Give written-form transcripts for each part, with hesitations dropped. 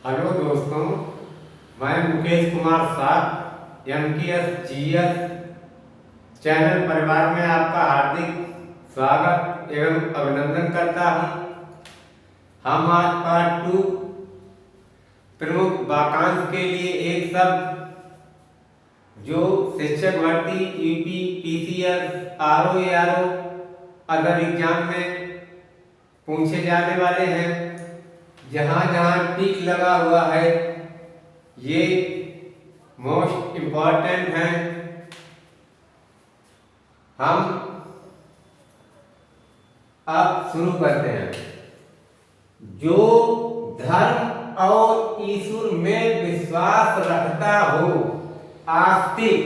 Hello दोस्तों, मैं मुकेश कुमार साथ MKSGS चैनल परिवार में आपका हार्दिक स्वागत एवं अभिनंदन करता हूं। हम आज पार्ट 2 प्रमुख वाकांश के लिए एक शब्द जो शिक्षक भर्ती UP PCS RO ARO other exam में पूछे जाने वाले हैं, जहां जहां टिक लगा हुआ है ये मोस्ट इम्पॉर्टेंट हैं। हम अब शुरू करते हैं। जो धर्म और ईश्वर में विश्वास रखता हो, आस्तिक,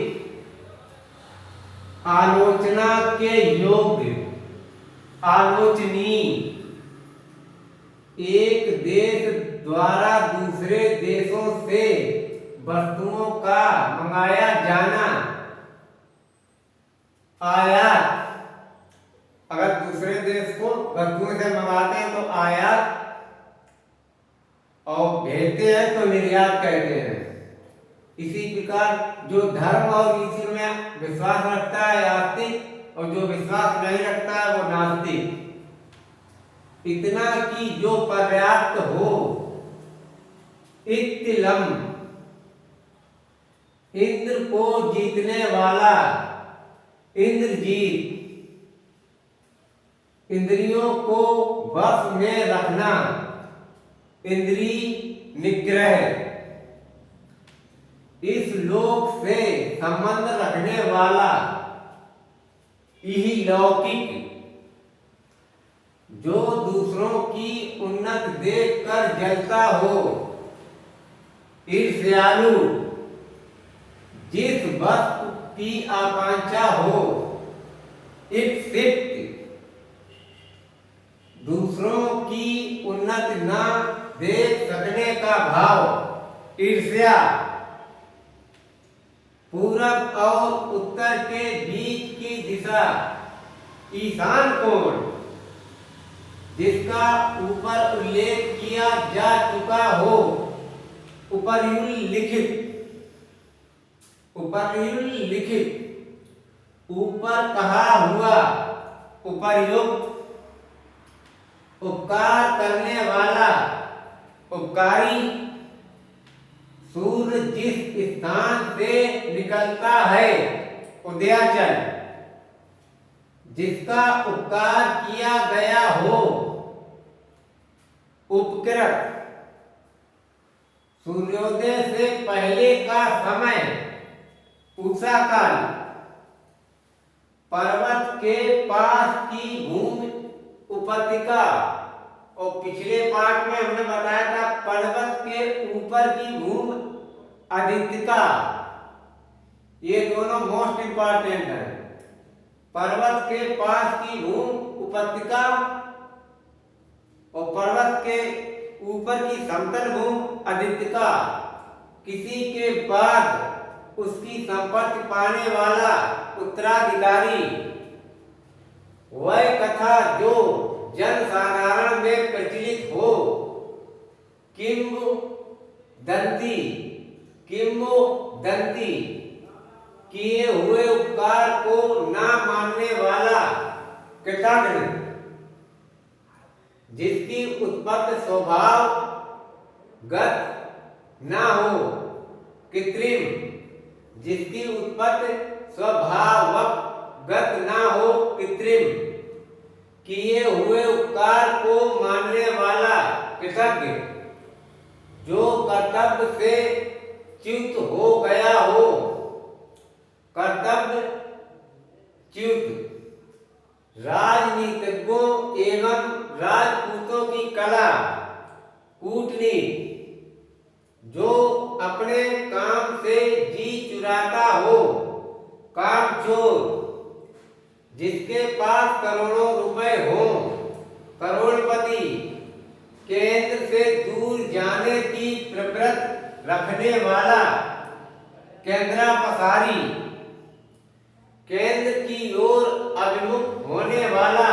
आलोचना के योग्य, आलोचनीय, एक देश द्वारा दूसरे देशों से वस्तुओं का मंगाया जाना, आयात, अगर दूसरे देश को वस्तुओं से मंगाते हैं तो आयात और भेजते हैं तो निर्यात कहते हैं। इसी प्रकार जो धर्म और ईश्वर में विश्वास रखता है आस्तिक, और जो विश्वास नहीं रखता है वो नास्तिक। इतना कि जो पर्याप्त हो, इत्तिलम, इंद्र को जीतने वाला, इंद्रजीत, इंद्रियों को वश में रखना, इंद्रिय निग्रह, इस लोक से संबंध रखने वाला, यही लौकिक, जो दूसरों की उन्नत देखकर जलता हो, ईर्ष्यालु, जिस वस्तु की आकांक्षा हो, इप्सित, दूसरों की उन्नति न देख सकने का भाव, ईर्ष्या, पूरब और उत्तर के बीच की दिशा, ईशान कोण, जिसका ऊपर उल्लेख किया जा चुका हो, उपर्युल्लिखित, उपर्युल्लिखित, ऊपर कहा हुआ, उपर्युक्त, उपकार करने वाला, उपकारी, सूर्य जिस स्थान से निकलता है, उदयाचल, जिसका उपकार किया गया हो, उपकृत, सूर्योदय से पहले का समय, उषा काल, पर्वत के पास की भूमि, उपत्यका, और पिछले पार्ट में हमने बताया था पर्वत के ऊपर की भूमि, आदित्यका। ये दोनों मोस्ट इंपॉर्टेंट है। पर्वत के पास की भूमि, उपत्यका, और पर्वत के ऊपर की समतल भूमि, आदित्यका। किसी के बाद उसकी संपत्ति पाने वाला उत्तराधिकारी, वह कथा जो जन साधारण में प्रचलित हो, किंवदंती, किंवदंती, किए हुए उपकार को ना मानने वाला, कृतघ्न, जिसकी उत्पत्ति स्वभावगत ना हो, कृत्रिम, जिसकी उत्पत्ति स्वभावगत ना हो, कृत्रिम, किए हुए उपकार को मानने वाला, कृतज्ञ, जो कर्तव्य से च्युत हो गया हो, कर्तव्य च्युत, राजनीतिज्ञों एवं राजपूतों की कला, कूटनीति, जो अपने काम से जी चुराता हो, कामचोर, जिसके पास करोड़ों रुपए हो, करोड़पति, केंद्र से दूर जाने की प्रवृत्ति रखने वाला, केंद्रापसारी, केंद्र की ओर अभिमुख होने वाला,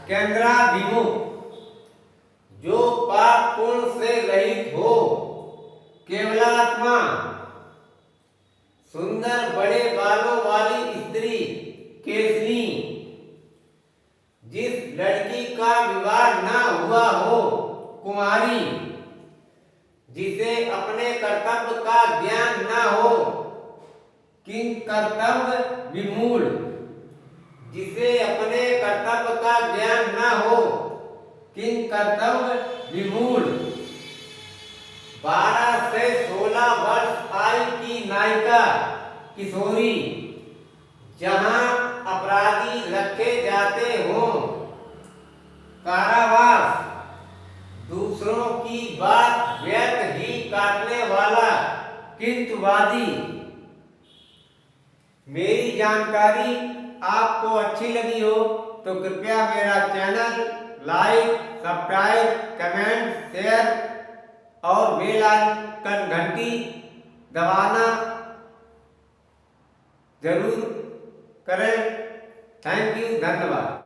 केंद्राभिमुख, जो पाप पुण्य से रहित हो, जिसे अपने कर्तव्य का ज्ञान न हो, किंग कर्तव्य विमूढ़, जिसे अपने कर्तव्य का ज्ञान न हो, किंग कर्तव्य विमूढ़। 12 से 16 वर्ष आयु की नायिका किशोरी, जहां अपराधी रखे जाते हों कारावास, दूसरों की बात व्यर्थ ही काटने वाला किंतुवादी। मेरी जानकारी आपको अच्छी लगी हो तो कृपया मेरा channel like, subscribe, comment, share और बेल आइकन घंटी दबाना जरूर करें। थैंक यू, धन्यवाद।